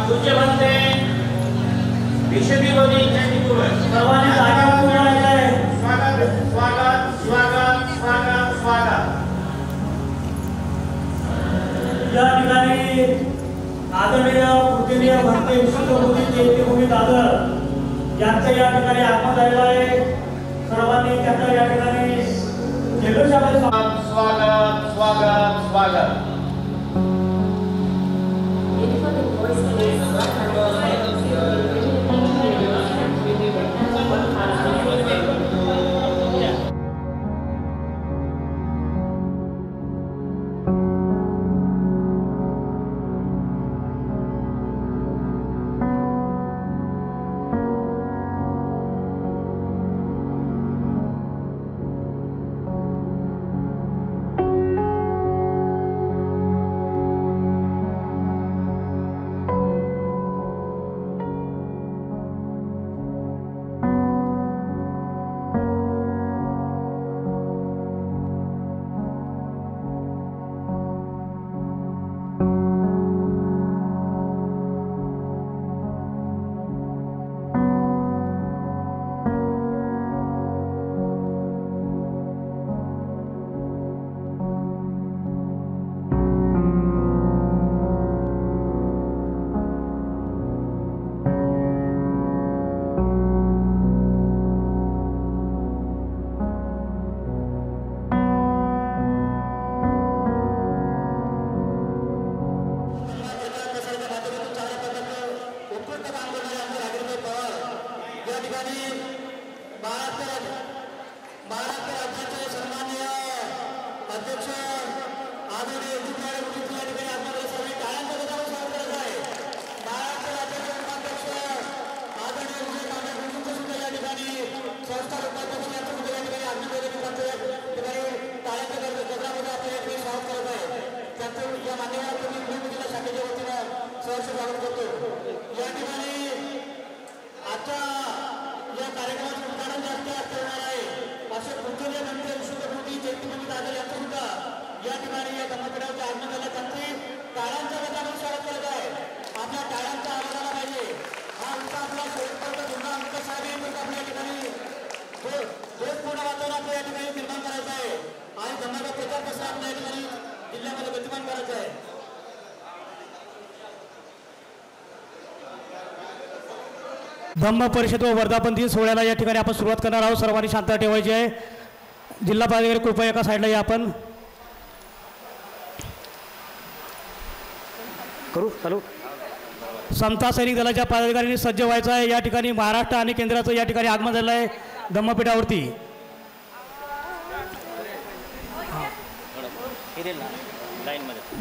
पूज्य बनते विषविरोधी सर्वांनी जागेवर बोलायचं आहे। स्वागत स्वागत स्वागत स्वागत स्वागत। या ठिकाणी आदरणीय पूजनीय भक्ती विश्वगुरू चैत्यभूमी दादर यांचं या ठिकाणी आगमन झालेलं आहे। सर्वांनी त्यांना या ठिकाणी जल्लोषामध्ये स्वागत स्वागत स्वागत। धम्म परिषद व वर्धापन दिन सोहळ्याला या ठिकाणी आपण सुरुवात करणार आहोत। सर्वांनी शांतता ठेवायची आहे। जिल्हा पदाधिकारी कृपया एका साईडला या आपण करू चालू। समता सैनिक दलाच्या पदाधिकाऱ्यांनी सज्ज व्हायचं आहे। या ठिकाणी महाराष्ट्र आणि केंद्राचं या ठिकाणी आगमन झालं आहे धम्मपीठावरती।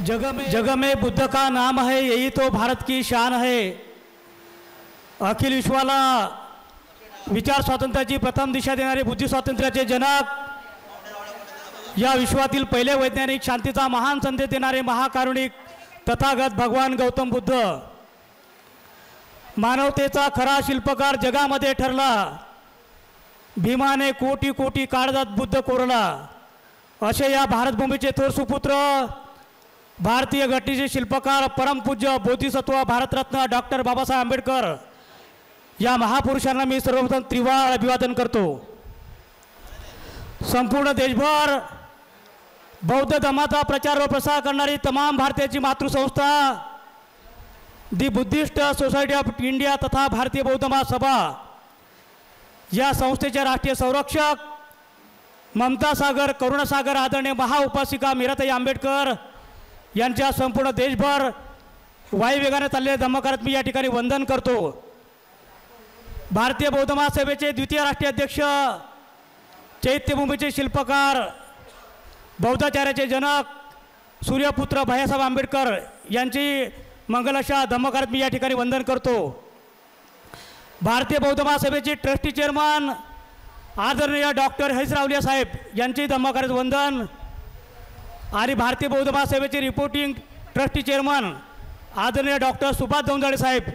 जग में बुद्ध का नाम है, यही तो भारत की शान है। अखिल विश्वाला विचार स्वातंत्र्याची प्रथम दिशा देणारे बुद्धी स्वातंत्र्याचे जनक, या विश्वातील पहिले वैज्ञानिक, शांतीचा महान संदेश देणारे महाकारुणिक तथागत भगवान गौतम बुद्ध, मानवतेचा खरा शिल्पकार जगामध्ये ठरला। भीमाने कोटी कोटी काळजात बुद्ध कोरला, असे या भारतभूमीचे थोर सुपुत्र, भारतीय घटनेचे शिल्पकार, परमपूज्य बोधिसत्व भारतरत्न डॉक्टर बाबासाहेब आंबेडकर या महापुरुषांना मी सर्वप्रथम त्रिवार अभिवादन करतो। संपूर्ण देशभर बौद्ध धर्माचा प्रचार व प्रसार करणारी तमाम भारतीयाची मातृसंस्था the Buddhist Society of India तथा भारतीय बौद्ध महासभा या संस्थेचे राष्ट्रीय संरक्षक ममता सागर करुणासागर आदरणीय महाउपासिका मीराताई आंबेडकर यांच्या संपूर्ण देशभर वायुवेगाने चाललेल्या धम्मकारात मी या ठिकाणी वंदन करतो। भारतीय बौद्ध महासभेचे द्वितीय राष्ट्रीय अध्यक्ष, चैत्यभूमीचे शिल्पकार, बौद्धाचार्याचे जनक, सूर्यपुत्र भैयासाहेब आंबेडकर यांची मंगलाशा धम्मकारात मी या ठिकाणी वंदन करतो। भारतीय बौद्ध महासभेचे ट्रस्टी चेअरमन आदरणीय डॉक्टर हरीशरावलिया साहेब यांची धम्मकारात वंदन, आणि भारतीय बौद्ध महासभेचे रिपोर्टिंग ट्रस्टी चेअरमन आदरणीय डॉक्टर सुभाष धोंजाळे साहेब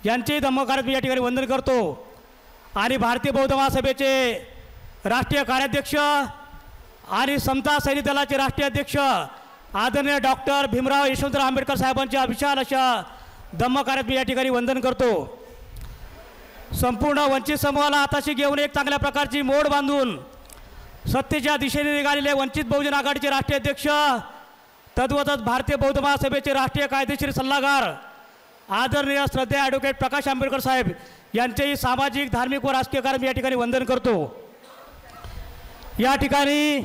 यांचेही धम्मकारात मी या ठिकाणी वंदन करतो आणि भारतीय बौद्ध महासभेचे राष्ट्रीय कार्याध्यक्ष आणि समता सैनिक दलाचे राष्ट्रीय अध्यक्ष आदरणीय डॉक्टर भीमराव यशवंतराव आंबेडकर साहेबांच्या विशाल अशा धम्मकार्यात मी या ठिकाणी वंदन करतो। संपूर्ण वंचित समूहाला हाताशी घेऊन एक चांगल्या प्रकारची मोड बांधून सत्तेच्या दिशेने निघालेले वंचित बहुजन आघाडीचे राष्ट्रीय अध्यक्ष तद्वतच भारतीय बौद्ध महासभेचे राष्ट्रीय कायदेशीर सल्लागार आदरणीय श्रद्धेय ॲडव्होकेट प्रकाश आंबेडकर साहेब यांचेही सामाजिक धार्मिक व राजकीय कार्य मी या ठिकाणी वंदन करतो। या ठिकाणी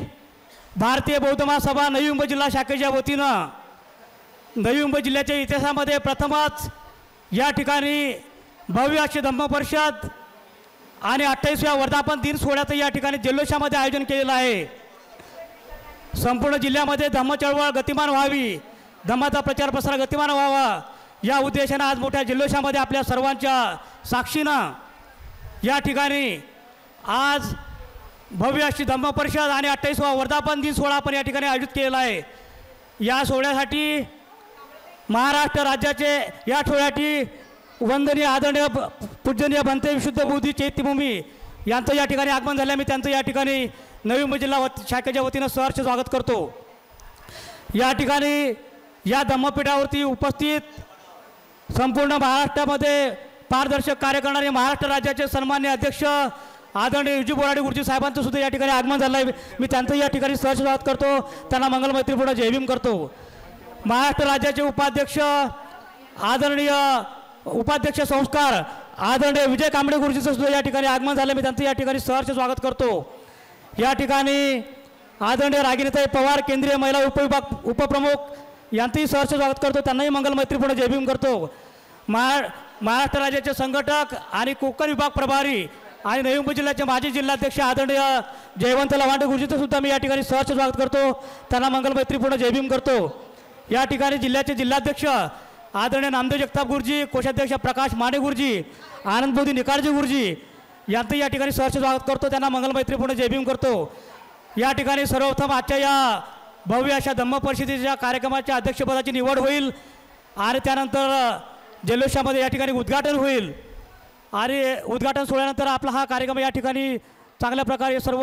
भारतीय बौद्ध महासभा नवी मुंबई जिल्हा शाखेच्या वतीनं नवी मुंबई जिल्ह्याच्या इतिहासामध्ये प्रथमच या ठिकाणी भव्य अशी धम्म परिषद आणि 28व्या वर्धापन दिन सोहळ्याचं या ठिकाणी जल्लोषामध्ये आयोजन केलेलं आहे। संपूर्ण जिल्ह्यामध्ये धम्म चळवळ गतिमान व्हावी, धम्माचा प्रचार प्रसार गतिमान व्हावा या उद्देशानं आज मोठ्या जल्लोषामध्ये आपल्या सर्वांच्या साक्षीनं या ठिकाणी आज भव्य अशी धम्म परिषद आणि 28वा वर्धापन दिन सोहळा आपण या ठिकाणी आयोजित केलेला आहे। या सोहळ्यासाठी महाराष्ट्र राज्याचे या सोहळ्यासाठी वंदनीय आदरणीय पूजनीय भंते विशुद्ध बुद्धी चैत्यभूमी यांचं या ठिकाणी आगमन झालं। मी त्यांचं या ठिकाणी नवी मुंबई जिल्हा शाखेच्या वतीनं सहर्ष स्वागत करतो। या ठिकाणी या धम्मपीठावरती उपस्थित संपूर्ण महाराष्ट्रामध्ये पारदर्शक कार्य करणारे महाराष्ट्र राज्याचे सन्माननीय अध्यक्ष आदरणीय विजू बोराडे गुरुजी साहेबांचं सुद्धा या ठिकाणी आगमन झालं आहे। मी त्यांचं या ठिकाणी सहर्ष स्वागत करतो, त्यांना मंगलमैत्रीपूर्ण जय भीम करतो। महाराष्ट्र राज्याचे उपाध्यक्ष आदरणीय उपाध्यक्ष संस्कार आदरणीय विजय कांबळे गुरुजीचं सुद्धा या ठिकाणी आगमन झालं, मी त्यांचं या ठिकाणी सहर्ष स्वागत करतो। या ठिकाणी आदरणीय रागिनीताई पवार केंद्रीय महिला उपप्रमुख यांचंही सहर्ष स्वागत करतो, त्यांनाही मंगलमैत्रीपूर्ण जय भीम करतो। महाराष्ट्र राज्याचे संघटक आणि कोकण विभाग प्रभारी आणि नवी मुंबई जिल्ह्याचे माजी जिल्हाध्यक्ष आदरणीय जयवंत लवांडे गुरुजीचं सुद्धा मी या ठिकाणी सहर्ष स्वागत करतो, त्यांना मंगलमैत्रीपूर्ण जय भीम करतो। या ठिकाणी जिल्ह्याचे जिल्हाध्यक्ष आदरणीय नामदेव जगताप गुरुजी, कोषाध्यक्ष प्रकाश माने गुरुजी, आनंदबोधी निकारजी गुरुजी यांचं या ठिकाणी सहर्ष स्वागत करतो, त्यांना मंगलमैत्रीपूर्ण जय भीम करतो। या ठिकाणी सर्वप्रथम आजच्या या भव्य अशा धम्म परिषदेच्या कार्यक्रमाच्या अध्यक्षपदाची निवड होईल आणि त्यानंतर जल्लोषामध्ये या ठिकाणी उद्घाटन होईल आणि उद्घाटन सोहळ्यानंतर आपला हा कार्यक्रम या ठिकाणी चांगल्या प्रकारे सर्व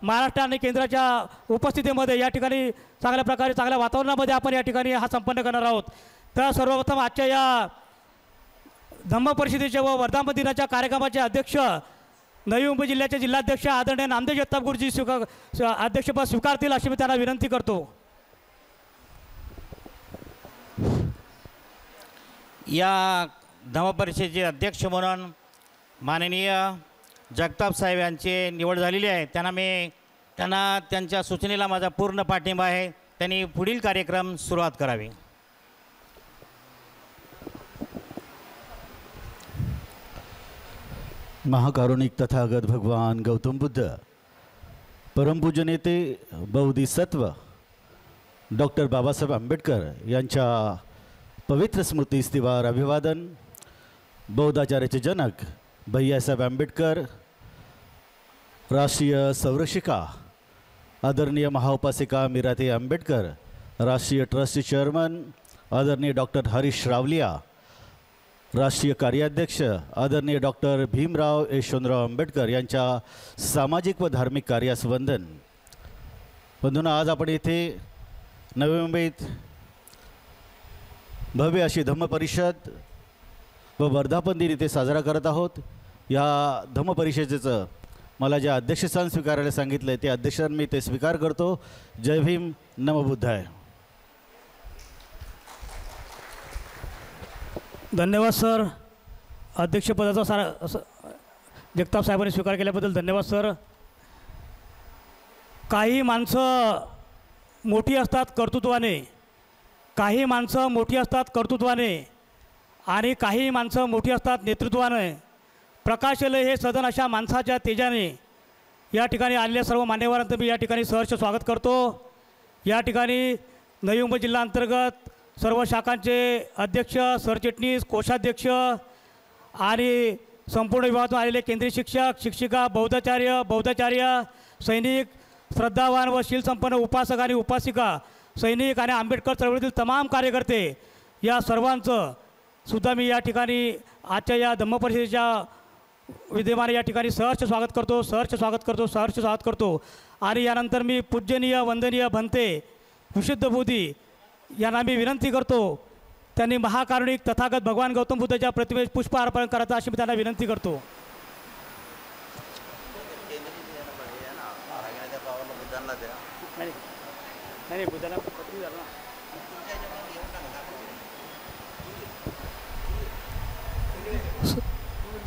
महाराष्ट्र आणि केंद्राच्या उपस्थितीमध्ये या ठिकाणी चांगल्या प्रकारे चांगल्या वातावरणामध्ये आपण या ठिकाणी हा संपन्न करणार आहोत। तर सर्वप्रथम आजच्या या धम्म परिषदेच्या व वर्धापन दिनाच्या कार्यक्रमाचे अध्यक्ष नवी मुंबई जिल्ह्याचे जिल्हाध्यक्ष आदरणीय नामदेव जगताप गुरुजी अध्यक्षपद स्वीकारतील अशी मी त्यांना विनंती करतो। या धम्म परिषदेचे अध्यक्ष म्हणून माननीय जगताप साहेब यांची निवड झालेली आहे, त्यांना त्यांच्या सूचनेला माझा पूर्ण पाठिंबा आहे। त्यांनी पुढील कार्यक्रम सुरुवात करावी। महाकारुणिक तथागत भगवान गौतम बुद्ध, परमपूज्य नेते बोधिसत्व डॉक्टर बाबासाहेब आंबेडकर यांच्या पवित्र स्मृतिस्थिवार अभिवादन। बौद्धाचार्याचे जनक भैयासाहेब आंबेडकर, राष्ट्रीय संरक्षिका आदरणीय महाउपासिका मीराताई आंबेडकर, राष्ट्रीय ट्रस्टी चेअरमन आदरणीय डॉक्टर हरीश रावलिया, राष्ट्रीय कार्याध्यक्ष आदरणीय डॉक्टर भीमराव यशवंतराव आंबेडकर यांच्या सामाजिक व धार्मिक कार्यास वंदन। बंधूंनो, आज आपण येथे नवी मुंबईत भव्य अशी धम्म परिषद व वर्धापन दिन इथे साजरा करत आहोत। या धम्म परिषदेचं मला जे अध्यक्षस्थान स्वीकारायला सांगितलं आहे ते अध्यक्षस्थान मी ते स्वीकार करतो। जय भीम, नमो बुद्धाय। धन्यवाद सर। अध्यक्षपदाचा जगताप साहेबांनी स्वीकार केल्याबद्दल धन्यवाद सर। काही माणसं मोठी असतात कर्तृत्वाने, काही माणसं मोठी असतात कर्तृत्वाने आणि काही माणसं मोठी असतात नेतृत्वाने। प्रकाशले हे सदन अशा माणसाच्या तेजाने या ठिकाणी आलेल्या सर्व मान्यवरांचं मी या ठिकाणी सहर्ष स्वागत करतो। या ठिकाणी नवी मुंबई जिल्हा अंतर्गत सर्व शाखांचे अध्यक्ष, सरचिटणीस, कोषाध्यक्ष आणि संपूर्ण विभागातून आलेले केंद्रीय शिक्षक, शिक्षिका, बौद्धाचार्य, सैनिक, श्रद्धावान व शीलसंपन्न उपासक आणि उपासिका, सैनिक आणि आंबेडकर चळवळीतील तमाम कार्यकर्ते या सर्वांचं सुद्धा मी या ठिकाणी आजच्या या धम्म परिषदेच्या विद्यमान या ठिकाणी सहर्ष स्वागत करतो आणि यानंतर मी पूज्यनीय वंदनीय भंते विशुद्ध बोधी यांना मी विनंती करतो, त्यांनी महाकारुणिक तथागत भगवान गौतम बुद्धाच्या प्रतिमेस पुष्प अर्पण करायचं अशी मी त्यांना विनंती करतो.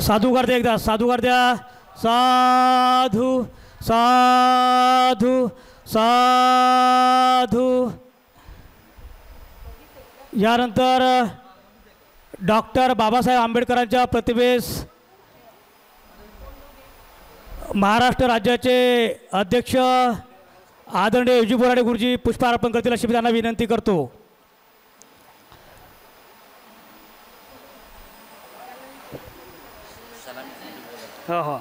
साधू कर द्या, एकदा साधू कर द्या. साधू साधू साधू. यानंतर डॉक्टर बाबासाहेब आंबेडकरांच्या प्रतिमेस महाराष्ट्र राज्याचे अध्यक्ष आदरणीय युजी बोराडे गुरुजी पुष्पार्पण करतील अशी मी त्यांना विनंती करतो. हो हो.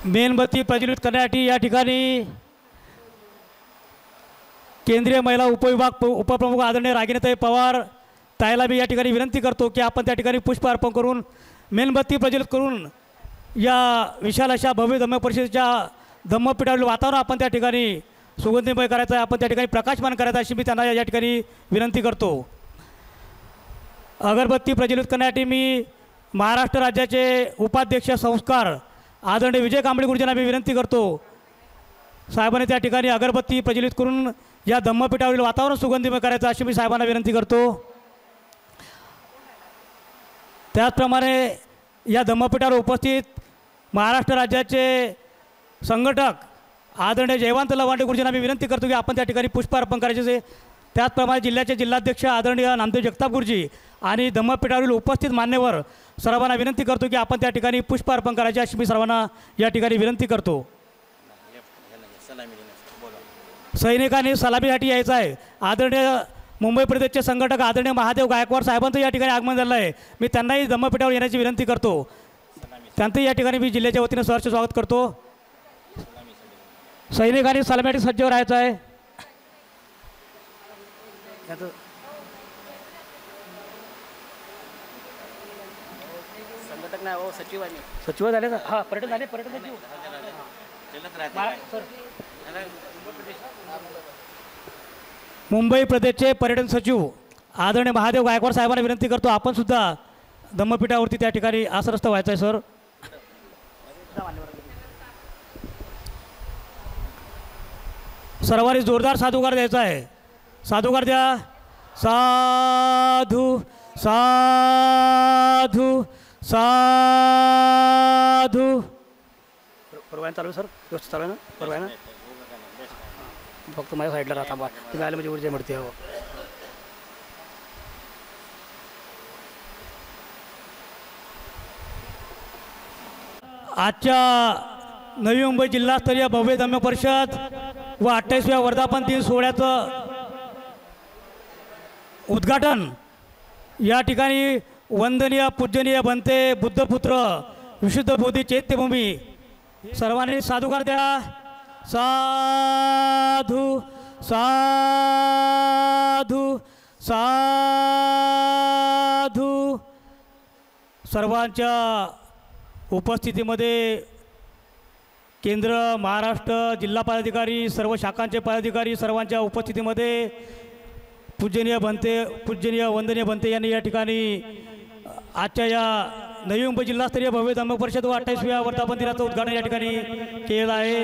मेणबत्ती प्रज्वलित करण्यासाठी या ठिकाणी केंद्रीय महिला उपप्रमुख आदरणीय रागिणीताई पवार ताईला मी या ठिकाणी विनंती करतो की आपण त्या ठिकाणी पुष्प अर्पण करून मेणबत्ती प्रज्वलित करून या विशाल अशा भव्य धम्म परिषदेच्या धम्मपीठावरील वातावरण आपण त्या ठिकाणी सुगंधीमय करायचं आहे, आपण त्या ठिकाणी प्रकाशमान करायचं अशी मी त्यांना या ठिकाणी विनंती करतो. अगरबत्ती प्रज्वलित करण्यासाठी मी महाराष्ट्र राज्याचे उपाध्यक्ष संस्कार आदरणीय विजय कांबळे गुरुजींना मी विनंती करतो, साहेबांनी त्या ठिकाणी अगरबत्ती प्रज्वलित करून या धम्मपीठावरील वातावरण सुगंधीमय करायचं अशी मी साहेबांना विनंती करतो. त्याचप्रमाणे या धम्मपीठावर उपस्थित महाराष्ट्र राज्याचे संघटक आदरणीय जयवंत लवांडे गुरुजींना मी विनंती करतो की आपण त्या ठिकाणी पुष्प अर्पण करायचे. त्याचप्रमाणे जिल्ह्याचे जिल्हाध्यक्ष आदरणीय नामदेव जगताप गुरुजी आणि धम्मपीठावरील उपस्थित मान्यवर सर्वांना विनंती करतो की आपण त्या ठिकाणी पुष्प अर्पण करायचे अशी मी सर्वांना या ठिकाणी विनंती करतो. सैनिकांनी सलामीसाठी यायचं आहे. आदरणीय मुंबई प्रदेशचे संघटक आदरणीय महादेव गायकवाड साहेबांचं या ठिकाणी आगमन झालं आहे. मी त्यांनाही धम्मपीठावर येण्याची विनंती करतो. त्यांचंही या ठिकाणी मी जिल्ह्याच्या वतीने सहर्ष स्वागत करतो. सैनिकांनी सलामीसाठी सज्ज राहायचं आहे. संघटक नाही हो, सचिव झाले का? हां, पर्यटन झाले, पर्यटन सचिव. मुंबई प्रदेशचे पर्यटन सचिव आदरणीय महादेव गायकवाड साहेबांना विनंती करतो, आपण सुद्धा धम्मपीठावरती त्या ठिकाणी आसनस्थ व्हायचं आहे. सर, सर्वांनी जोरदार साधुकार द्यायचा आहे. साधुकार द्या. साधू साधू साधू. बरोबर आहे, चालू आहे सर, व्यवस्थित चालू आहे ना? बरोबर आहे ना? फक्त माझ्या साईडला राहता बा, तुम्ही आले म्हणजे ऊर्जा मिळते. हो, आजच्या नवी मुंबई जिल्हास्तरीय भव्य धम्म परिषद व 28व्या वर्धापन दिन सोहळ्याचं उद्घाटन या ठिकाणी वंदनीय पूजनीय बनते बुद्धपुत्र विशुद्ध बोधी चैत्यभूमी. सर्वांनी साधुकार द्या. साधू साधू साधू. सर्वांच्या उपस्थितीमध्ये केंद्र, महाराष्ट्र, जिल्हा पदाधिकारी, सर्व शाखांचे पदाधिकारी सर्वांच्या उपस्थितीमध्ये पूजनीय वंदनीय बनते यांनी या ठिकाणी आजच्या या नवी मुंबई जिल्हास्तरीय भव्य धम्म परिषद व 28व्या वर्धापन दिनाचं उद्घाटन या ठिकाणी केलं आहे.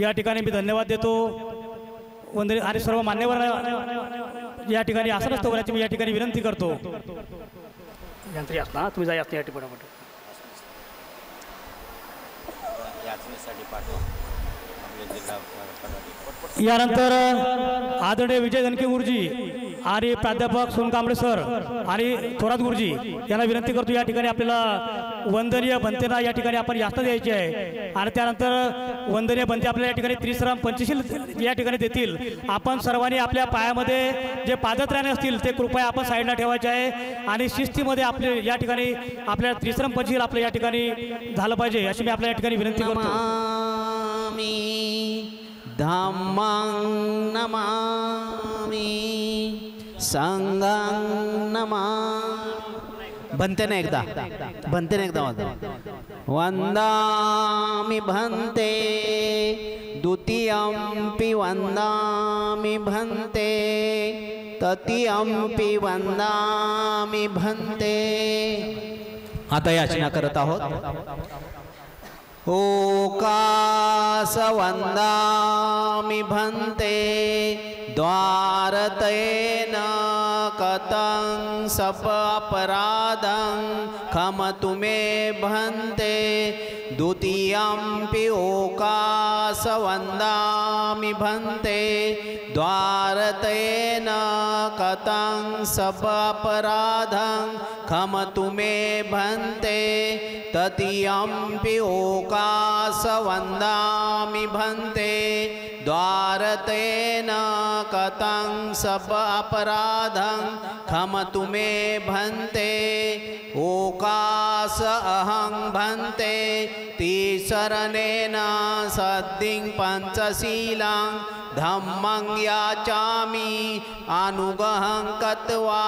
या ठिकाणी मी धन्यवाद देतो. वंदनीय आणि सर्व मान्यवर या ठिकाणी आसनस्थ होण्याची मी या ठिकाणी विनंती करतो. यंत्री असणार तुम्ही जा या ठिकाणी पटापट. यानंतर आदरणीय विजय धनके गुरुजी आणि प्राध्यापक सोनकांबळे सर आणि थोरात गुरुजी यांना विनंती करतो, या ठिकाणी आपल्याला वंदनीय बनतेना या ठिकाणी आपण यातना द्यायची आहे. आणि त्यानंतर वंदनीय बनते आपल्याला या ठिकाणी त्रिश्रम पंचशील या ठिकाणी देतील. आपण सर्वांनी आपल्या पायामध्ये जे पादत्राणे असतील ते कृपया आपण साईडला ठेवायचे आहे आणि शिस्तीमध्ये आपले या ठिकाणी आपल्याला त्रिश्रम पंचशील आपल्या या ठिकाणी झालं पाहिजे अशी मी आपल्या या ठिकाणी विनंती करतो. धम्मं नमामि संघं नमामि। बनते ना एकदा वंदामि भन्ते द्वितीयंपि वंदामि भन्ते तृतीयंपि वंदामि भन्ते। आता याचना करत आहोत। ओकास वंदामि भन्ते द्वारतेन कतं सप अपराधं क्षमतु मे भन्ते। द्वितीयंपि ओकास वंदामि भन्ते द्वारतेन कतं सप अपराधं क्षमतु मे भन्ते। तृतीयंपि ओकास वंदामि भन्ते द्वारतेन कतं सप अपराधं क्षमतु मे भन्ते। ओकास अहं भन्ते तिसरणेन सद्दिं पंचशीलं धम्मं याचामि अनुगहं कत्वा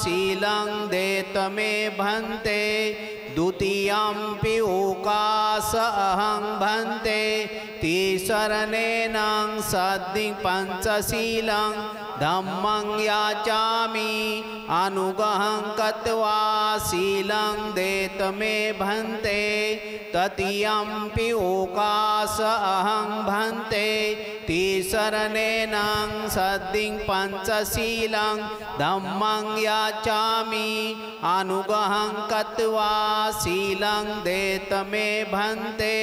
शीलं देत मे भन्ते। द्वितीयंपि ओकास अहं भन्ते तिसरणेन सद्दिं पंचशीलं धम्मं याचामि अनुगहं कत्वा शीलं देत मे भन्ते। तृतीयंपि ओकास अहं भन्ते तिसरणेन सद्दिं पंचशीलं धम्मं याचामि अनुगहं कत्वा शीलं देत मे भन्ते।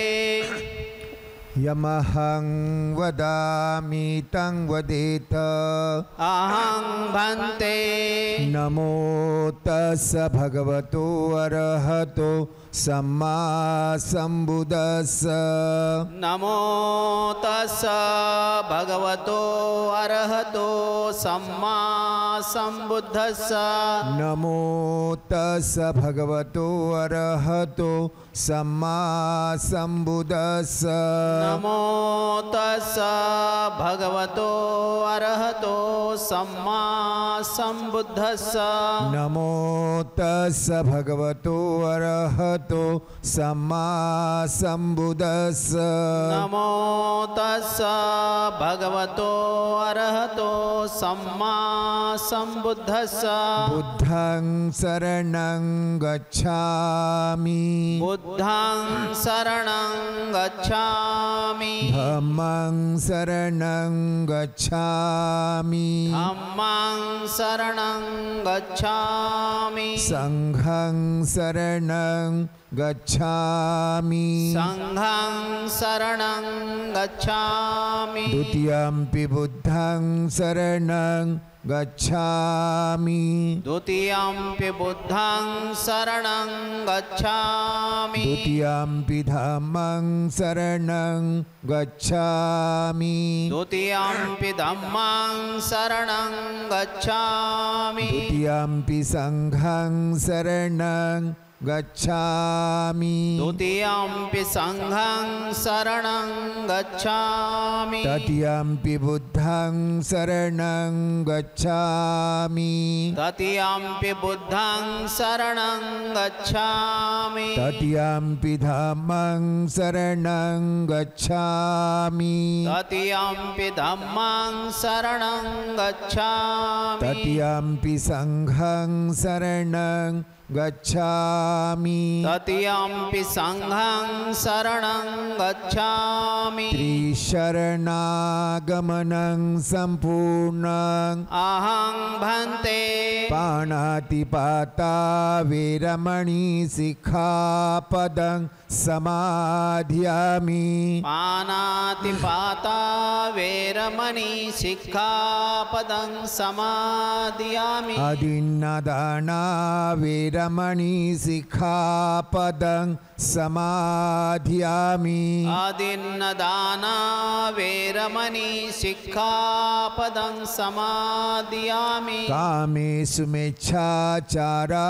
यमहं वदामि तं वदेत अहं भन्ते। नमो तस्स भगवतो अरहतो सम्मा सम्बुद्धस्स। नमो तस्स भगवतो अरहतो सम्मा सम्बुद्धस्स। नमो तस्स भगवतो अरहतो सम्मा सम्बुद्धस्स। नमो तस्स भगवतो अरहतो सम्मा सम्बुद्धस्स। नमो तस्स भगवतो अरहतो सम्मा सम्बुद्धस्स। नमो तस्स भगवतो अरहतो सम्मा सम्बुद्धस्स। बुद्धं शरणं गच्छामि बुद्धं शरणं गच्छामि धम्मं शरणं गच्छामि धम्मं शरणं गच्छामि संघं शरणं गच्छामि संघं शरणं गच्छामि द्वितीयंपि बुद्धं शरणं गच्छामि द्वितीयंपि बुद्धं शरणं गच्छामि द्वितीयंपि धम्मं शरणं गच्छामि द्वितीयंपि धम्मं शरणं गच्छामि द्वितीयंपि संघं शरणं गच्छामि द्वितीयंपि संघं शरणं गच्छामि तृतीयंपि बुद्धं शरणं गच्छामि तृतीयंपि बुद्धं शरणं गच्छामि तृतीयंपि धम्मं शरणं गच्छामि तृतीयंपि धम्मं शरणं गच्छामि तृतीयंपि संघं शरणं गच्छामि तृतीयंपि संघं शरणं गच्छामि त्रिशरणागमनं सम्पूर्णं अहं भन्ते पाणातिपाता वेरमणि सिक्खापदं समाधियामि पानातिपाता वेरमणि सिक्खापदं समादियामि अदिन्नदाना वेरमणि सिक्खापदं समाधियामि आदिन्नदाना वेरमणि सिक्खापदं समादियामि कामेषु मिच्छाचारा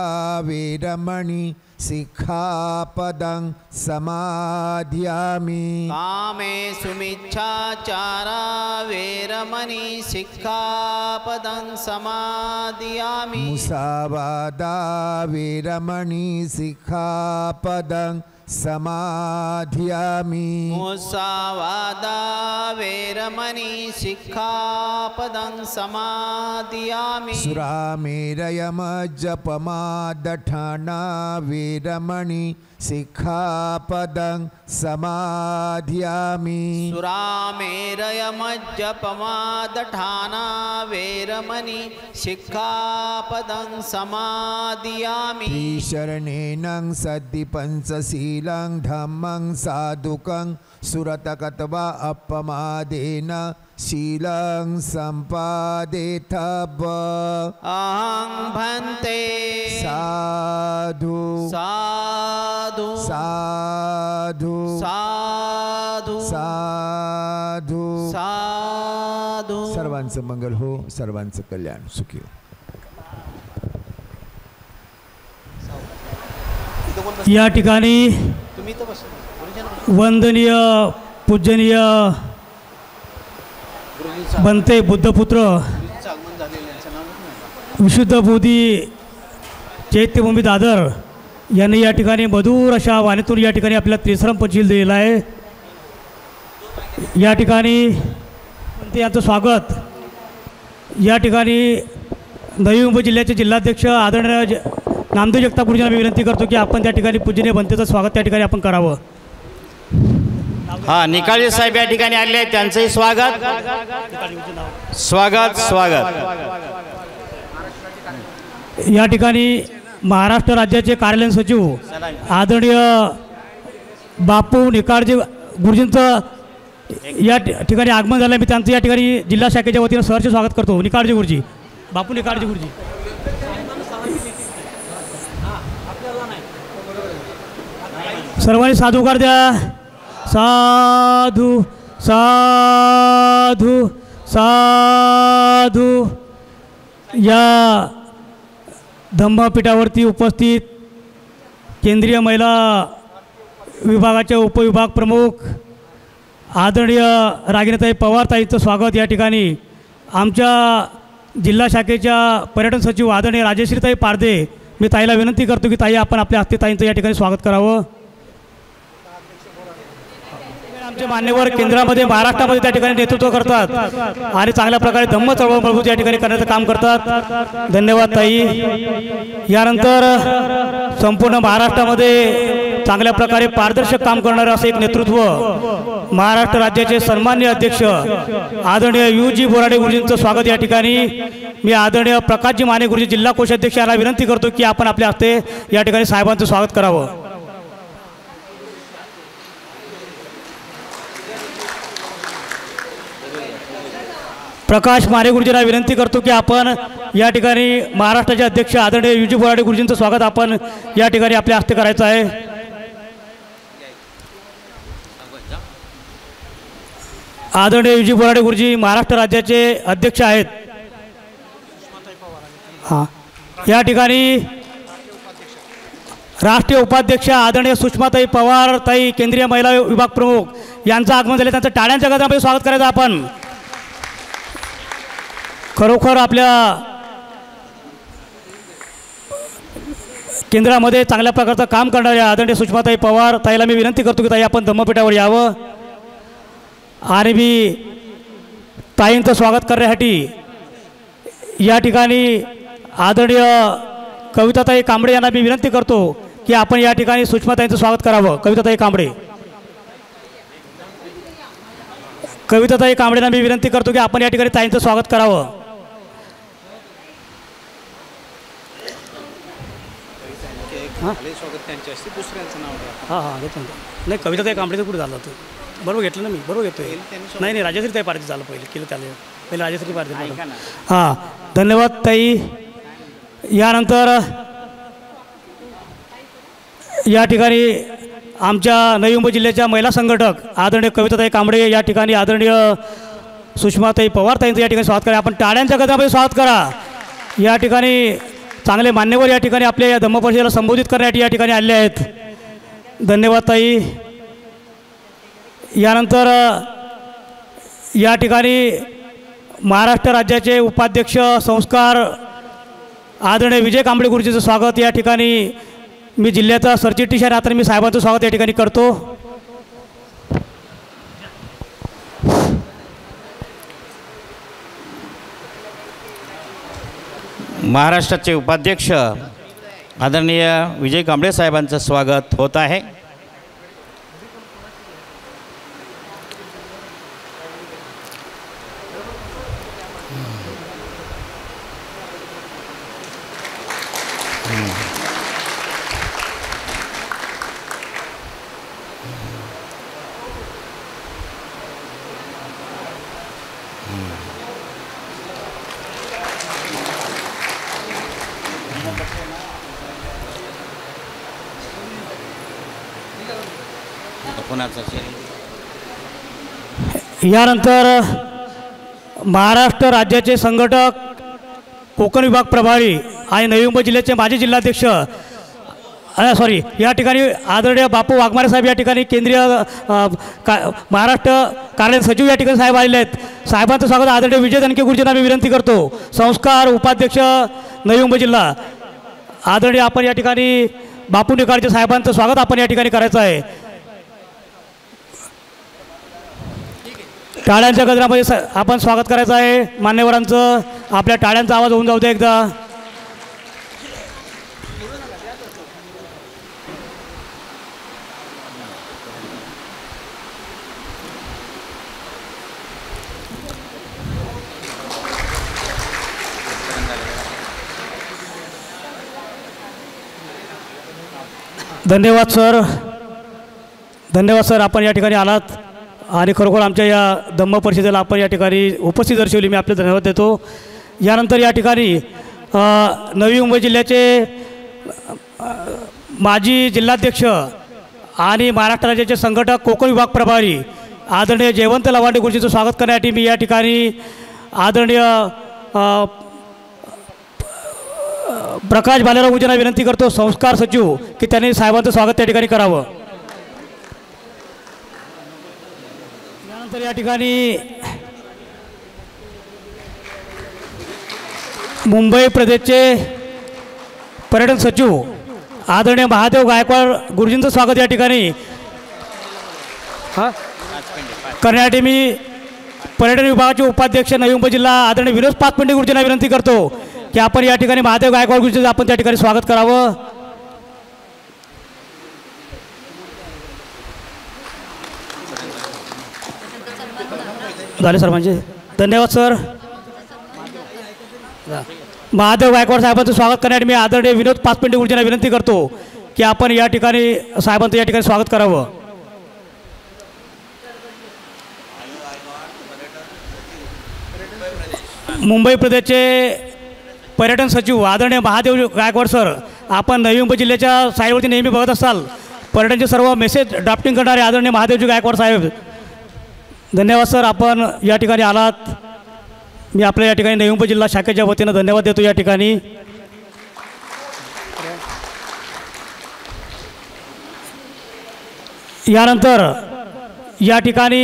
वेरमणि सिक्खापदं समाधियामि कामेषु मिच्छाचारा वेरमणि सिक्खापदं समादियामि मुसावादा वेरमणि सिक्खापदं समाधियामि मुसावादा वेरमणि सिक्खापदं समादियामि सुरामेरयमज्जपमादठाना वेरमणि सिक्खापदं समाधियामि सुरामेरयमज्जपमादठाना वेरमणि सिक्खापदं समादियामि त्रिशरणेन सद्धि पंचशीलं धम्मं साधुकं सुरतकत्वा अपमादेन शीलं सम्पादेतव्य अहं भन्ते साधु साधु साधु साधु साधु साधु सर्वांचं मंगल हो, सर्वांचं कल्याण सुखी हो. या ठिकाणी वंदनीय पूजनीय बनते बुद्धपुत्र विशुद्ध बोधी चैत्यभूमी दादर यांनी या ठिकाणी मधुर अशा वाणीतून या ठिकाणी आपल्याला त्रिसरम पंचशील दिलेला आहे. या ठिकाणी बनते यांचं स्वागत या ठिकाणी नवी मुंबई जिल्ह्याचे जिल्हाध्यक्ष आदरणीय नामदेव जगताप गुरुजींना मी विनंती करतो की आपण त्या ठिकाणी पूजनीय बनतेचं स्वागत त्या ठिकाणी आपण करावं. हां, निकाळजे साहेब या ठिकाणी आले आहेत, त्यांचंही स्वागत स्वागत स्वागत. या ठिकाणी महाराष्ट्र राज्याचे कार्यालयीन सचिव आदरणीय बापू निकाळजे गुरुजींचं या ठिकाणी आगमन झालं. मी त्यांचं या ठिकाणी जिल्हा शाखेच्या वतीनं सहर्ष स्वागत करतो. निकाळजे गुरुजी, बापू निकाळजे गुरुजी. सर्वांनी साधुकार द्या. साधू साधू साधू. या धम्मपीठावरती उपस्थित केंद्रीय महिला विभागाचे उपविभाग प्रमुख आदरणीय रागिनीताई पवार ताईंचं स्वागत या ठिकाणी. आमच्या जिल्हा शाखेच्या पर्यटन सचिव आदरणीय राजेश्रीताई पारदे, मी ताईला विनंती करतो की ताई आपण आपल्या हस्ते ताईंचं या ठिकाणी स्वागत करावं. आमचे मान्यवर केंद्रामध्ये महाराष्ट्रामध्ये त्या ठिकाणी नेतृत्व करतात आणि चांगल्या प्रकारे धम्म चळवळ मजबूत या ठिकाणी करण्याचं काम करतात. धन्यवाद ताई. यानंतर संपूर्ण महाराष्ट्रामध्ये चांगल्या प्रकारे पारदर्शक काम करणारं असं एक नेतृत्व महाराष्ट्र राज्याचे सन्माननीय अध्यक्ष आदरणीय UG बोराडे गुरुजींचं स्वागत या ठिकाणी. मी आदरणीय प्रकाशजी माने गुरुजी जिल्हा कोषाध्यक्ष यांना विनंती करतो की आपण आपल्या हस्ते या ठिकाणी साहेबांचं स्वागत करावं. प्रकाश माने गुरुजींना विनंती करतो की आपण या ठिकाणी महाराष्ट्राचे अध्यक्ष आदरणीय UG बोराडे गुरुजींचं स्वागत आपण या ठिकाणी आपल्या हस्ते करायचं आहे. आदरणीय UG बोराडे गुरुजी महाराष्ट्र राज्याचे अध्यक्ष आहेत. हां, या ठिकाणी राष्ट्रीय उपाध्यक्ष आदरणीय सुषमाताई पवार ताई केंद्रीय महिला विभाग प्रमुख यांचं आगमन झालं. त्यांचं टाळ्यांच्या गजरामध्ये स्वागत करायचं आपण. खरोखर आपल्या केंद्रामध्ये चांगल्या प्रकारचं काम करणाऱ्या आदरणीय सुषमाताई पवार ताईला मी विनंती करतो की ताई आपण धम्मपीठावर यावं आणि मी ताईंचं स्वागत करण्यासाठी या ठिकाणी आदरणीय कविताताई कांबळे यांना मी विनंती करतो की आपण या ठिकाणी सुषमाताईंचं स्वागत करावं. कविताताई कांबळे, कविताताई कांबळेंना मी विनंती करतो की आपण या ठिकाणी ताईंचं स्वागत करावं. हां हां घेतो नाही. कविताताई कांबळेचं कुठे झालं होतं? बरोबर घेतलं ना मी, बरोबर घेतोय. नाही नाही, राजश्री ताई पारधी झालं पहिले केलं त्याला, पहिले राजश्री पारधी. हां, धन्यवाद ताई. यानंतर या ठिकाणी आमच्या नवी मुंबई जिल्ह्याच्या महिला संघटक आदरणीय कविताताई कांबळे या ठिकाणी आदरणीय सुषमाताई पवारताईंचं या ठिकाणी स्वागत करा. आपण टाळ्यांच्या गजरामध्ये स्वागत करा. या ठिकाणी चांगले मान्यवर या ठिकाणी आपल्या या धम्म परिषदेला संबोधित करण्यासाठी या ठिकाणी आले आहेत. धन्यवाद ताई. यानंतर या ठिकाणी महाराष्ट्र राज्याचे उपाध्यक्ष संस्कार आदरणीय विजय कांबळे गुरुजींचं स्वागत या ठिकाणी मी जिल्ह्याचा सरचिटणीस आहे. आता मी साहेबांचं स्वागत या ठिकाणी करतो. महाराष्ट्राचे उपाध्यक्ष आदरणीय विजय कांबळे साहेबांचं स्वागत होत आहे. यानंतर महाराष्ट्र राज्याचे संघटक कोकण विभाग प्रभारी आणि नवी मुंबई जिल्ह्याचे माजी जिल्हाध्यक्ष या ठिकाणी आदरणीय बापू वाघमारे साहेब या ठिकाणी केंद्रीय महाराष्ट्र कार्यालय सचिव या ठिकाणी साहेब आलेले आहेत. साहेबांचं स्वागत आदरणीय विजय दणके गुरुजींना मी विनंती करतो. संस्कार उपाध्यक्ष नवी मुंबई जिल्हा आदरणीय आपण या ठिकाणी बापू निकाळजे साहेबांचं स्वागत आपण या ठिकाणी करायचं आहे. टाळ्यांच्या गजरामध्ये आपण स्वागत करायचं आहे मान्यवरांचं. आपल्या टाळ्यांचा आवाज होऊन जाऊ दे एकदा. धन्यवाद सर. धन्यवाद सर. आपण या ठिकाणी आलात आणि खरोखर आमच्या या धम्म परिषदेला आपण या ठिकाणी उपस्थित दर्शवली. मी आपले धन्यवाद देतो. यानंतर या ठिकाणी नवी मुंबई जिल्ह्याचे माजी जिल्हाध्यक्ष आणि महाराष्ट्र राज्याचे संघटक कोकण विभाग प्रभारी आदरणीय जयवंत लवांडे गुरुजींचं स्वागत करण्यासाठी मी या ठिकाणी आदरणीय प्रकाश बालेराव गुरुजींना विनंती करतो संस्कार सचिव की त्यांनी साहेबांचं स्वागत त्या ठिकाणी करावं. यानंतर या ठिकाणी मुंबई प्रदेशचे पर्यटन सचिव आदरणीय महादेव गायकवाड गुरुजींचं स्वागत या ठिकाणी करण्यासाठी मी पर्यटन विभागाचे उपाध्यक्ष नवी मुंबई जिल्हा आदरणीय विनोद पाचपेंडे गुरुजींना विनंती करतो की आपण या ठिकाणी महादेव गायकवाड गुरुजींचं आपण त्या ठिकाणी स्वागत करावं. झाले सर म्हणजे धन्यवाद सर. महादेव गायकवाड साहेबांचं स्वागत करण्यासाठी मी आदरणीय विनोद पाचपेंडे गुरुजींना विनंती करतो की आपण या ठिकाणी साहेबांचं या ठिकाणी स्वागत करावं. मुंबई प्रदेशचे पर्यटन सचिव आदरणीय महादेव गायकवाड सर आपण नवी मुंबई जिल्ह्याच्या साईडवरती नेहमी बघत असाल. पर्यटनचे सर्व मेसेज ड्राफ्टिंग करणारे आदरणीय महादेवजी गायकवाड साहेब धन्यवाद सर. आपण या ठिकाणी आलात. मी आपल्या या ठिकाणी नवी मुंबई जिल्हा शाखेच्या वतीनं धन्यवाद देतो. या ठिकाणी यानंतर या ठिकाणी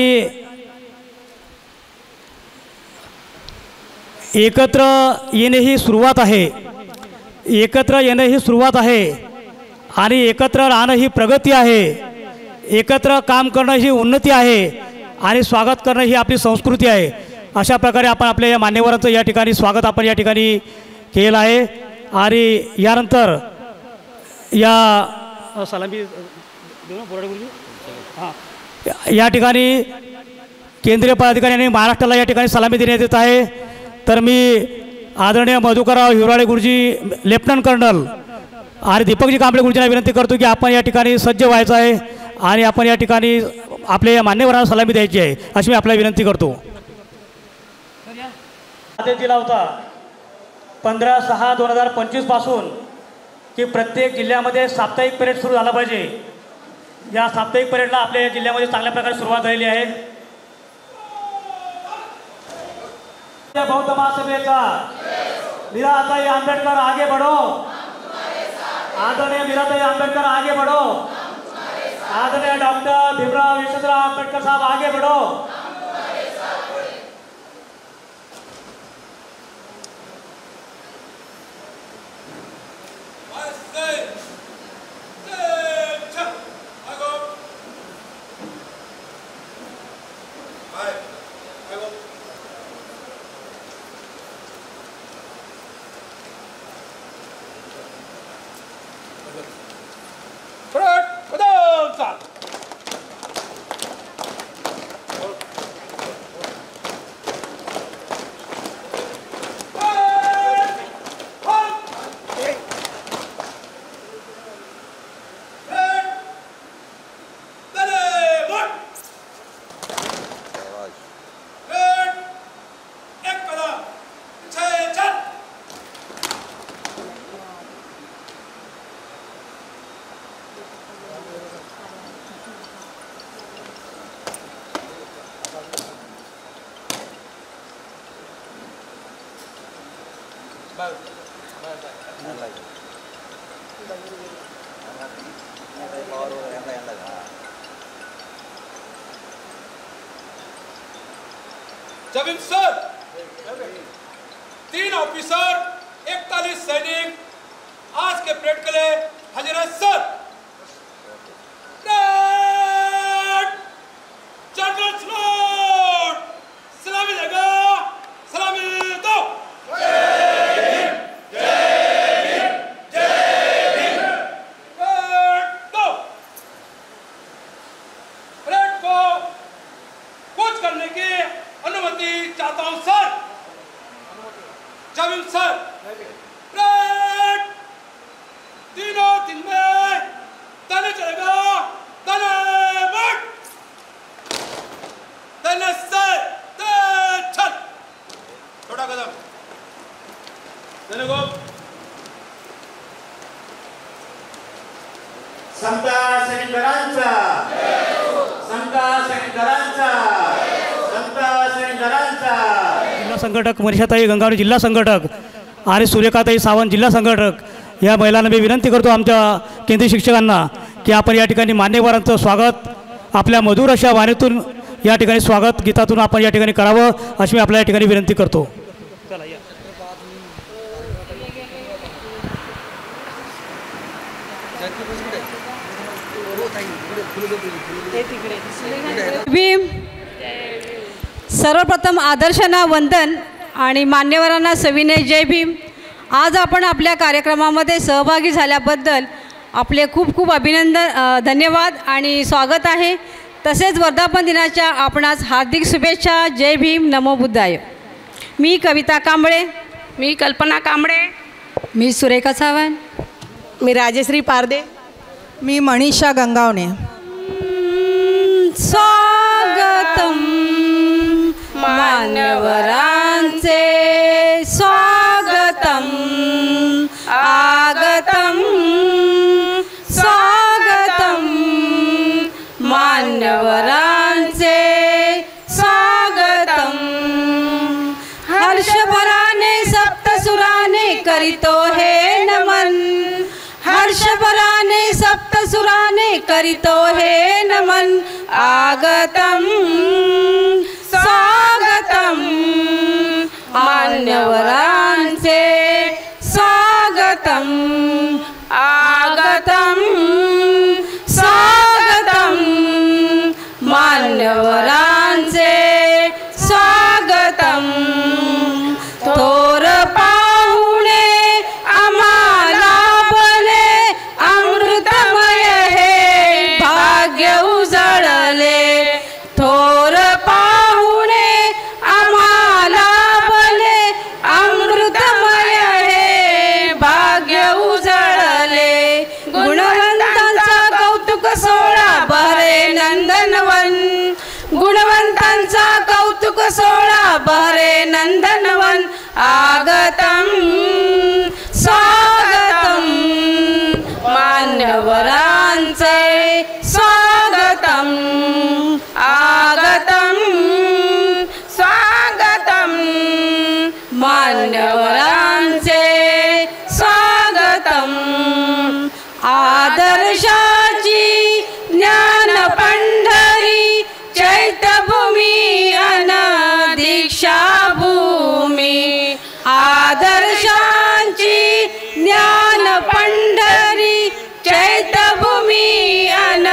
एकत्र येणे ही सुरुवात आहे. एकत्र येणे ही सुरुवात आहे आणि एकत्र राहणं ही प्रगती आहे. एकत्र काम करणं ही उन्नती आहे आणि स्वागत करणं ही आपली संस्कृती आहे. अशा प्रकारे आपण आपल्या या मान्यवरांचं या ठिकाणी स्वागत आपण या ठिकाणी केलं आहे. आणि यानंतर या सलामी या ठिकाणी केंद्रीय पदाधिकारी आणि महाराष्ट्राला या ठिकाणी सलामी देण्यात येत आहे. तर मी आदरणीय मधुकरराव हिवराळे गुरुजी लेफ्टनंट कर्नल आणि दीपकजी कांबळे गुरुजींना विनंती करतो की आपण या ठिकाणी सज्ज व्हायचं आहे आणि आपण या ठिकाणी आपल्या या मान्यवरांना सलामी द्यायची आहे अशी मी आपल्याला विनंती करतो. आदेश दिला होता 15/6/2025 पासून की प्रत्येक जिल्ह्यामध्ये साप्ताहिक परेड सुरू झाला पाहिजे. या साप्ताहिक परेडला आपल्या जिल्ह्यामध्ये चांगल्या प्रकारे सुरुवात झालेली आहे. बौद्ध महासभेचा मीराताई आंबेडकर आगे बढ़ो, आदरणीय मीराताई आंबेडकर आगे बढ़ो, आदरणीय डॉक्टर भीमराव यशवंतराव आंबेडकर साहब आगे बढ़ो. जमीन सर, 3 ऑफिसर, 41 सैनिक आज के परेड के लिए हाजिर है सर. जनरल सलूट, सलामी देगा, सलामी दो. परेड को कूच करने की अनुमति चाहता हूं सर. जमीन सर, परेड तीनों दिन में तने चलेगा, तने मत, तने से ते चल. थोड़ा कदम तने को समता सैनिकांचा, समता सैनिकांचा, समता सैनिकांचा. जिल्हा संघटक मनीषाताई गंगावणे जिल्हा संघटक आणि सूर्यकाताई सावंत जिल्हा संघटक या महिलांना मी विनंती करतो आमच्या केंद्रीय शिक्षकांना की आपण या ठिकाणी मान्यवरांचं स्वागत आपल्या मधुर अशा वाणीतून या ठिकाणी स्वागत गीतातून आपण या ठिकाणी करावं अशी मी आपल्या या ठिकाणी विनंती करतो. भीम. सर्वप्रथम आदर्शांना वंदन आणि मान्यवरांना सविनय जय भीम. आज आपण आपल्या कार्यक्रमामध्ये सहभागी झाल्याबद्दल आपले खूप खूप अभिनंदन, धन्यवाद आणि स्वागत आहे. तसेच वर्धापन दिनाच्या आपणास हार्दिक शुभेच्छा. जय भीम, नमो बुद्धाय. मी कविता कांबळे. मी कल्पना कांबळे. मी सुरेखा सावंत. मी राजश्री पारदे. मी मनीषा गंगावणे. स्वागतम मान्यवरांचे, स्वागतम आगतम, स्वागतम मान्यवरांचे, स्वागतम. हर्षभराने सप्तसुराने करीतो हे नमन, हर्षभराने सप्तसुराने करीतो हे नमन. आगतम स्वागतम मान्यवरांचे, स्वागतम आगतम, स्वागतम मान्यवरांचे, स्वागतम. थोर पाहुणे आम्हाला बले, अमृतमय हे भाग्य उजळले. थोर पाहुणे आम्हाला बले, अमृतमय हे भाग्य उजळले. गुणवंतांचा कौतुक सोहळा बहरे नंदनवन, गुणवंतांचा कौतुक सोहळा बहरे नंदनवन. आगतम स्वागतम मान्यवरांचे, स्वागतम मान्यवरांचे स्वागतम आदर्शाची ज्ञान पंढरी चैत्यभूमी अन दीक्षाभूमी आदर्शांची ज्ञान पंढरी चैत्यभूमी अन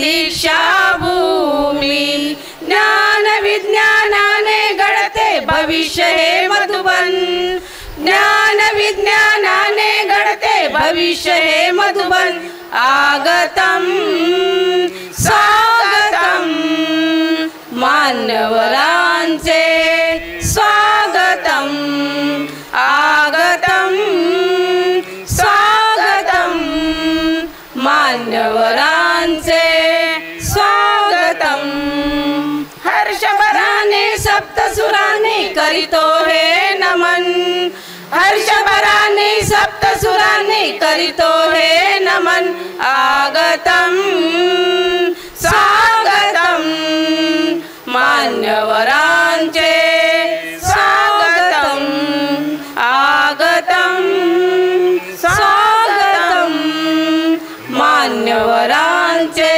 दीक्षाभूमी ज्ञान विज्ञानाने घडते भविष्य हे मधुबन ज्ञान विज्ञानाने घडते भविष्य हे मधुबन आगतम स्वागतम मान्यवरांचे स्वागतम आगतम स्वागतम मान्यवरांचे स्वागतम हर्षभराने सप्तसुराने करीतो हे नमन हर्षभराने सप्तसुराने करीतो हे नमन आगतम स्वागतम मान्यवरांचे स्वागतम आगतम स्वागतम मान्यवरांचे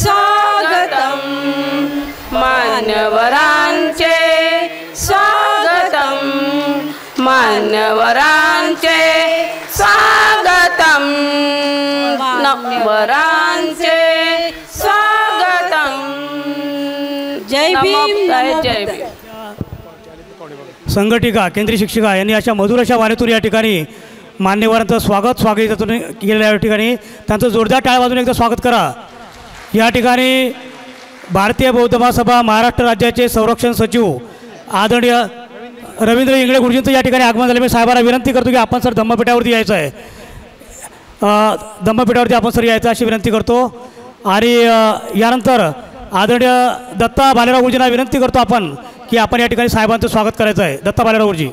स्वागतम मान्यवरांचे स्वागतम मान्यवरांचे स्वागतम मान्यवरांचे स्वागतम जय भीम जय भीम संघटिका केंद्रीय शिक्षिका यांनी अशा मधुर अशा वाणीतून या ठिकाणी मान्यवरांचं स्वागत केलेलं या ठिकाणी त्यांचं जोरदार टाळ्या वाजून एकदा स्वागत करा. या ठिकाणी भारतीय बौद्ध महासभा महाराष्ट्र राज्याचे संरक्षण सचिव आदरणीय रवींद्र इंगळे गुरुजींचं या ठिकाणी आगमन झालं. मी साहेबांना विनंती करतो की आपण सर धम्मपीठावरती यायचं आहे धम्मपीठावरती आपण सर यायचं अशी विनंती करतो. आणि यानंतर आदरणीय दत्ता भालेराव गुरुजींना विनंती करतो आपण की आपण या ठिकाणी साहेबांचं स्वागत करायचं आहे. दत्ता भालेराव गुरुजी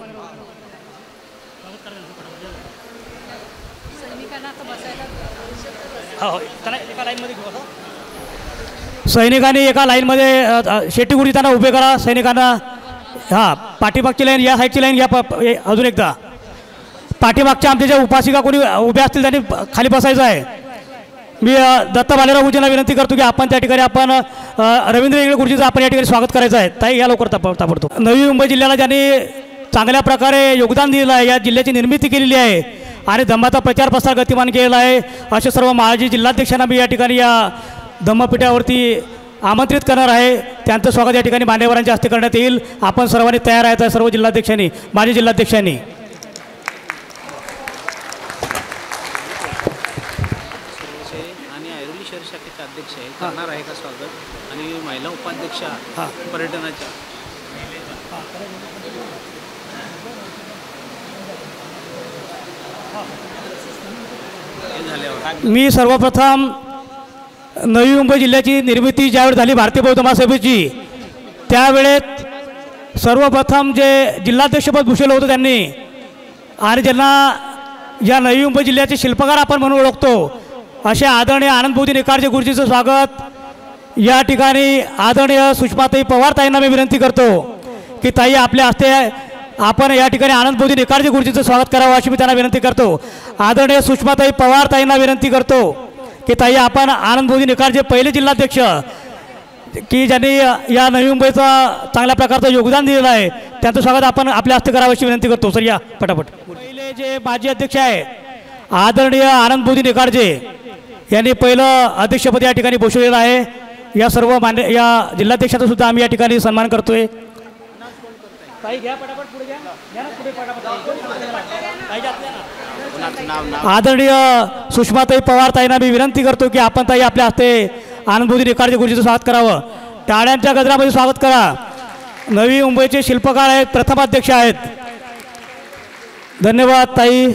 सैनिकांनी एका लाईनमध्ये शेट्टी गुरुजी त्यांना उभे करा. सैनिकांना हां पाठीमागची लाईन या साईडची लाईन घ्या अजून एकदा पाठीमागच्या आमच्या ज्या उपासिका कोणी उभ्या असतील त्यांनी खाली बसायचं आहे. मी दत्ता भालेराव गुरुजींना विनंती करतो की आपण त्या ठिकाणी आपण रवींद्र इंगळे गुरुजींचं आपण या ठिकाणी स्वागत करायचं आहे. ताई या लवकर ताबडतोब. नवी मुंबई जिल्ह्याला ज्यांनी चांगल्या प्रकारे योगदान दिलेलं आहे या जिल्ह्याची निर्मिती केलेली आहे आणि धम्माचा प्रचार प्रसार गतिमान केलेला आहे असे सर्व माजी जिल्हाध्यक्षांना मी या ठिकाणी या धम्मपीठावरती आमंत्रित करणार आहे. त्यांचं स्वागत या ठिकाणी मान्यवरांच्या हस्ते करण्यात येईल. आपण सर्वांनी तयार आहेत सर्व जिल्हाध्यक्षांनी माजी जिल्हाध्यक्षांनी. आणि ऐरोली शहर शाखेचे अध्यक्ष करणार आहे का स्वागत आणि महिला उपाध्यक्ष पर्यटनाच्या मी सर्वप्रथम नवी मुंबई जिल्ह्याची निर्मिती ज्यावेळी झाली भारतीय बौद्ध महासभेची त्यावेळेत सर्वप्रथम जे जिल्हाध्यक्षपद भूषवलं होतं त्यांनी आणि ज्यांना या नवी मुंबई जिल्ह्याचे शिल्पकार आपण म्हणून ओळखतो असे आदरणीय आनंदभाऊजी निकारजे गुरुजींचं स्वागत या ठिकाणी आदरणीय सुषमाताई पवार ताईंना मी विनंती करतो की ताई आपल्या हस्ते आपण या ठिकाणी आनंदभाऊजी निकारजे गुरुजींचं स्वागत करावं अशी मी त्यांना विनंती करतो. आदरणीय सुषमाताई पवार ताईंना विनंती करतो की ताई आपण आनंदभाऊजी निकारजे पहिले जिल्हाध्यक्ष की ज्यांनी या नवी मुंबईचं चांगल्या प्रकारचं योगदान दिलेलं आहे त्यांचं स्वागत आपण आपल्या हस्ते करावं अशी विनंती करतो. सर या पटापट. पहिले जे माजी अध्यक्ष आहे आदरणीय आनंदभाऊजी निकारजे यांनी पहिलं अध्यक्षपद या ठिकाणी भूषवलेलं आहे. या सर्व या जिल्हाध्यक्षाचा सुद्धा आम्ही या ठिकाणी सन्मान करतोय. आदरणीय सुषमाताई पवार ताईंना मी विनंती करतो की आपण ताई आपल्या हस्ते आनंदभाऊजी निकारजे गुरुजीचं स्वागत करावं. टाळ्यांच्या गजरामध्ये स्वागत करा. नवी मुंबईचे शिल्पकार आहेत प्रथम अध्यक्ष आहेत. धन्यवाद ताई.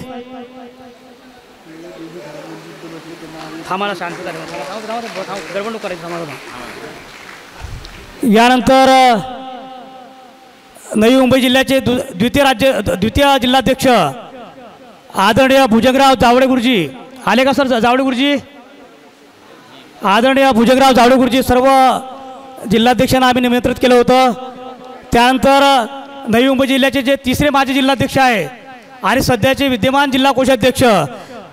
थांबाला शांत गडबड करायची. यानंतर नवी मुंबई जिल्ह्याचे द्वितीय जिल्हाध्यक्ष आदरणीय भुजंगराव जावळे गुरुजी आले का सर? जावळे गुरुजी आदरणीय भुजंगराव जावळे गुरुजी सर्व जिल्हाध्यक्षांना आम्ही निमंत्रित केलं होतं. त्यानंतर नवी मुंबई जिल्ह्याचे जे तिसरे माजी जिल्हाध्यक्ष आहे आणि सध्याचे विद्यमान जिल्हा कोषाध्यक्ष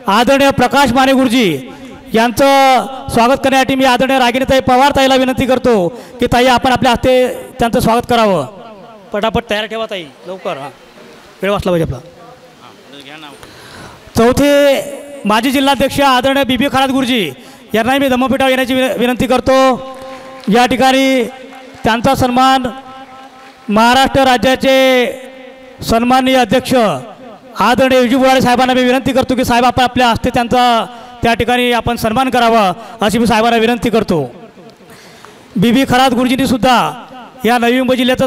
आदरणीय प्रकाश माने गुरुजी यांचं स्वागत करण्यासाठी मी आदरणीय रागिणीताई पवार ताईला विनंती करतो की ताई आपण आपल्या हस्ते त्यांचं स्वागत करावं. पटापट तयार ठेवा ताई, लवकर. हां, वेळ वाचला पाहिजे आपला. चौथे माजी जिल्हाध्यक्ष आदरणीय बीबी खरात गुरुजी यांनाही मी धम्मपीठावर येण्याची विनंती करतो. या ठिकाणी त्यांचा सन्मान महाराष्ट्र राज्याचे सन्माननीय अध्यक्ष आदरणीय विजू बुराडे साहेबांना मी विनंती करतो की साहेब आपण आपल्या हस्ते त्यांचा त्या ठिकाणी आपण सन्मान करावा अशी मी साहेबांना विनंती करतो. बीबी खरात गुरुजींनी सुद्धा या नवी मुंबई जिल्ह्याचं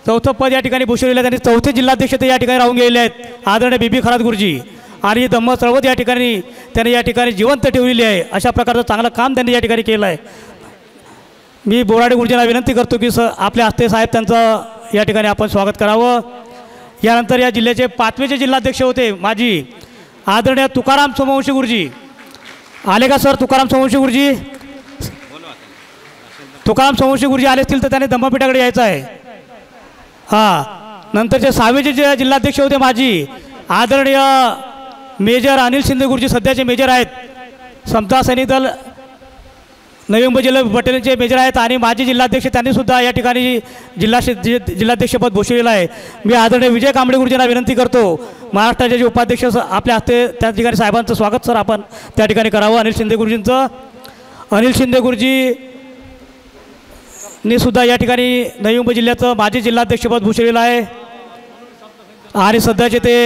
चौथं पद या ठिकाणी भूषवलेलं आहे. त्यांनी चौथे जिल्हाध्यक्ष ते या ठिकाणी राहून गेलेले आहेत आदरणीय बीबी खरात गुरुजी. आणि धम्म चळवळ या ठिकाणी त्यांनी या ठिकाणी जिवंत ठेवलेली आहे. अशा प्रकारचं चांगलं काम त्यांनी या ठिकाणी केलं आहे. मी बोराडे गुरुजींना विनंती करतो की आपल्या हस्ते साहेब त्यांचं या ठिकाणी आपण स्वागत करावं. यानंतर या जिल्ह्याचे 5वेचे जिल्हाध्यक्ष होते माजी आदरणीय तुकाराम सोमवंशी गुरुजी. आले का सर? तुकाराम सोमवंशी गुरुजी, तुकाराम सोमवंशी गुरुजी आले असतील तर त्याने धम्मपीठाकडे यायचं आहे. हां, नंतरचे 6वेचे जे जिल्हाध्यक्ष होते माजी आदरणीय मेजर अनिल शिंदे गुरुजी सध्याचे मेजर आहेत. समता सैनिक दल नवी मुंबई जिल्हा बटालियनचे मेजर आहेत आणि माजी जिल्हाध्यक्ष त्यांनीसुद्धा या ठिकाणी जिल्हाध्यक्षपद भूषवलेलं आहे. मी आदरणीय विजय कांबळे गुरुजींना विनंती करतो महाराष्ट्राचे जे उपाध्यक्ष आपल्या हस्ते त्या ठिकाणी साहेबांचं स्वागत सर आपण त्या ठिकाणी करावं. अनिल शिंदे गुरुजींचं. अनिल शिंदे गुरुजींनी सुद्धा या ठिकाणी नवी मुंबई जिल्ह्याचं माजी जिल्हाध्यक्षपद भूषवलेलं आहे आणि सध्याचे ते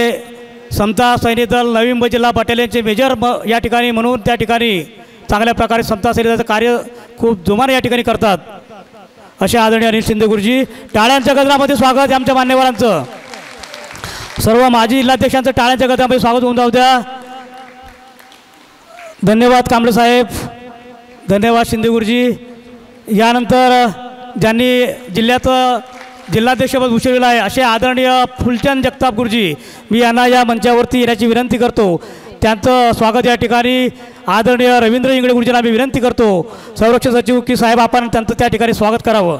समता सैनिक दल नवी मुंबई जिल्हा बटालियनचे मेजर या ठिकाणी म्हणून त्या ठिकाणी चांगल्या प्रकारे समता सैनिक दलाचं कार्य खूप जोमाने या ठिकाणी करतात असे आदरणीय अनिल शिंदे गुरुजी. टाळ्यांच्या गजरामध्ये स्वागत आहे आमच्या मान्यवरांचं. सर्व माजी जिल्हाध्यक्षांचं टाळ्यांच्या गजरामध्ये स्वागत होऊन जाऊ द्या. धन्यवाद कांबळे साहेब, धन्यवाद शिंदे गुरुजी. यानंतर ज्यांनी जिल्ह्याचं जिल्हाध्यक्षपद भूषवलेलं आहे असे आदरणीय फुलचंद जगताप गुरुजी, मी यांना या मंचावरती येण्याची विनंती करतो. त्यांचं स्वागत या ठिकाणी आदरणीय रवींद्र इंगळे गुरुजींना मी विनंती करतो संरक्षण सचिव की साहेब आपण त्यांचं त्या ठिकाणी स्वागत करावं.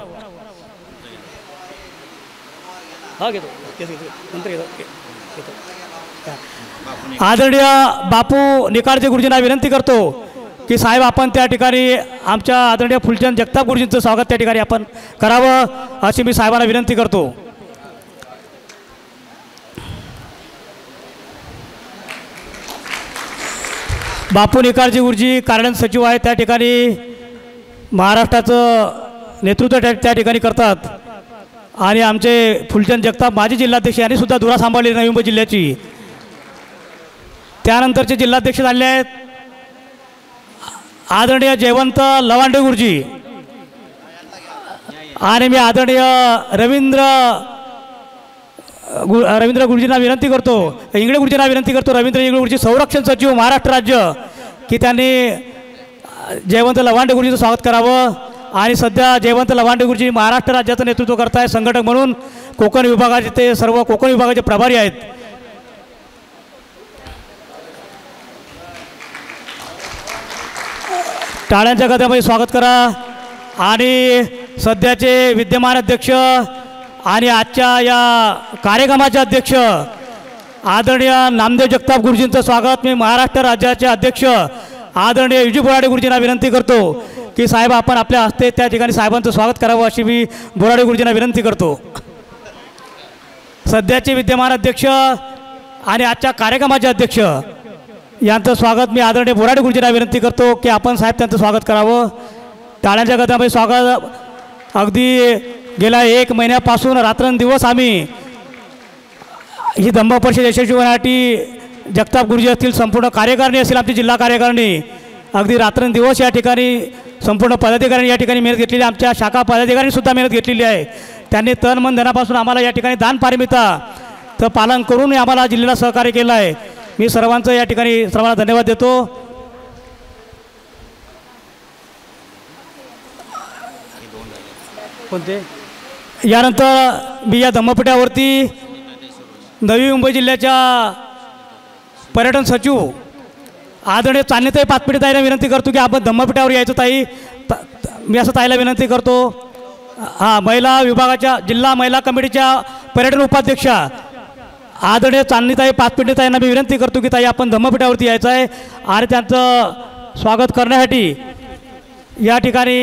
आदरणीय बापू निकाळजे गुरुजींना विनंती करतो की साहेब आपण त्या ठिकाणी आमच्या आदरणीय फुलचंद जगताप गुरुजींचं स्वागत त्या ठिकाणी आपण करावं अशी मी साहेबांना विनंती करतो. बापू निकाळजे गुरुजी कार्यालय सचिव आहेत, त्या ठिकाणी महाराष्ट्राचं नेतृत्व त्या ठिकाणी करतात आणि आमचे फुलचंद जगताप माजी जिल्हाध्यक्ष यांनी सुद्धा धुरा सांभाळली नवी मुंबई जिल्ह्याची. त्यानंतरचे जिल्हाध्यक्ष झाले आहेत आदरणीय जयवंत लवांडे गुरुजी आणि मी आदरणीय रवींद्र गुरुजींना विनंती करतो, इंगळे गुरुजींना विनंती करतो, रवींद्र इंगळे गुरुजी संरक्षण सचिव महाराष्ट्र राज्य की त्यांनी जयवंत लवांडे गुरुजीचं स्वागत करावं. आणि सध्या जयवंत लवांडे गुरुजी महाराष्ट्र राज्याचं नेतृत्व करत आहे, संघटक म्हणून कोकण विभागाचे ते सर्व कोकण विभागाचे प्रभारी आहेत. टाळ्यांच्या गजरामध्ये स्वागत करा. आणि सध्याचे विद्यमान अध्यक्ष आणि आजच्या या कार्यक्रमाचे अध्यक्ष आदरणीय नामदेव जगताप गुरुजींचं स्वागत मी महाराष्ट्र राज्याचे अध्यक्ष आदरणीय विजू बोराडे गुरुजींना विनंती करतो की साहेब आपण आपल्या हस्ते त्या ठिकाणी साहेबांचं स्वागत करावं अशी मी बोराडे गुरुजींना विनंती करतो. सध्याचे विद्यमान अध्यक्ष आणि आजच्या कार्यक्रमाचे अध्यक्ष यांचं स्वागत मी आदरणीय बोराडे गुरुजींना विनंती करतो की आपण साहेब त्यांचं स्वागत करावं. टाळ्यांच्या गजरामध्ये स्वागत. अगदी गेल्या 1 महिन्यापासून रात्रंदिवस आम्ही ही धम्म परिषद यशस्वी होण्यासाठी जगताप गुरुजी असतील, संपूर्ण कार्यकारिणी असेल, आमची जिल्हा कार्यकारिणी अगदी रात्रंदिवस या ठिकाणी संपूर्ण पदाधिकाऱ्यांनी या ठिकाणी मेहनत घेतलेली, आमच्या शाखा पदाधिकाऱ्यांनीसुद्धा मेहनत घेतलेली आहे. त्यांनी तन मन धनापासून आम्हाला या ठिकाणी दान पारमिताचं पालन करून आम्हाला जिल्ह्याला सहकार्य केलं आहे. मी सर्वांचं या ठिकाणी सर्वांना धन्यवाद देतो. कोणते यानंतर मी या धम्मपीठावरती नवी मुंबई जिल्ह्याच्या पर्यटन सचिव आदरणीय चांदणीताई पाचपेटी ताईला विनंती करतो की आपण धम्मपीठावर यायचं ताई. मी असं ताईला विनंती करतो हां महिला विभागाच्या जिल्हा महिला कमिटीच्या पर्यटन उपाध्यक्षा आदरणीय चांदणीताई पाचपिंडेताईंना मी विनंती करतो की ताई आपण धम्मपीठावरती यायचं आहे आणि त्यांचं स्वागत करण्यासाठी या ठिकाणी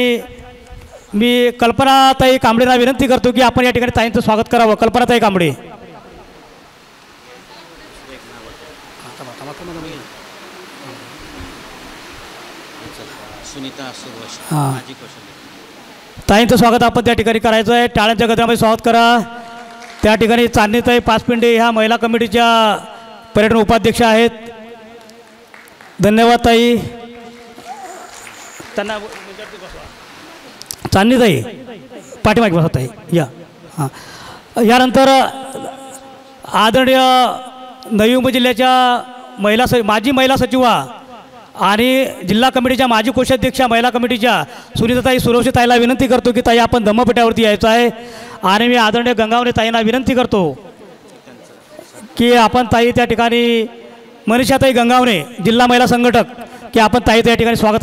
मी कल्पनाताई कांबळेंना विनंती करतो की आपण या ठिकाणी ताईंचं स्वागत करावं. कल्पनाताई कांबळे. सुनीता हां ताईंचं स्वागत आपण त्या ठिकाणी करायचं आहे. टाळ्यांच्या गजरामध्ये स्वागत करा. त्या ठिकाणी चांदणीताई पाचपिंडे ह्या महिला कमिटीच्या पर्यटन उपाध्यक्ष आहेत. धन्यवाद ताई. त्यांना चांदणीताई पाठीमागे बसा ताई या. हां यानंतर आदरणीय नवी मुंबई जिल्ह्याच्या माजी महिला सचिवा आणि जिल्हा कमिटीच्या माजी कोषाध्यक्षा महिला कमिटीच्या सुनीताताई सुरवशी ताईला विनंती करतो की ताई आपण धम्मपीठावरती यायचं आहे. आणि मी आदरणीय गंगावणे ताईंना विनंती करतो की आपण ताई त्या ठिकाणी मनीषाताई गंगावणे जिल्हा महिला संघटक की आपण ताईचं या ठिकाणी स्वागत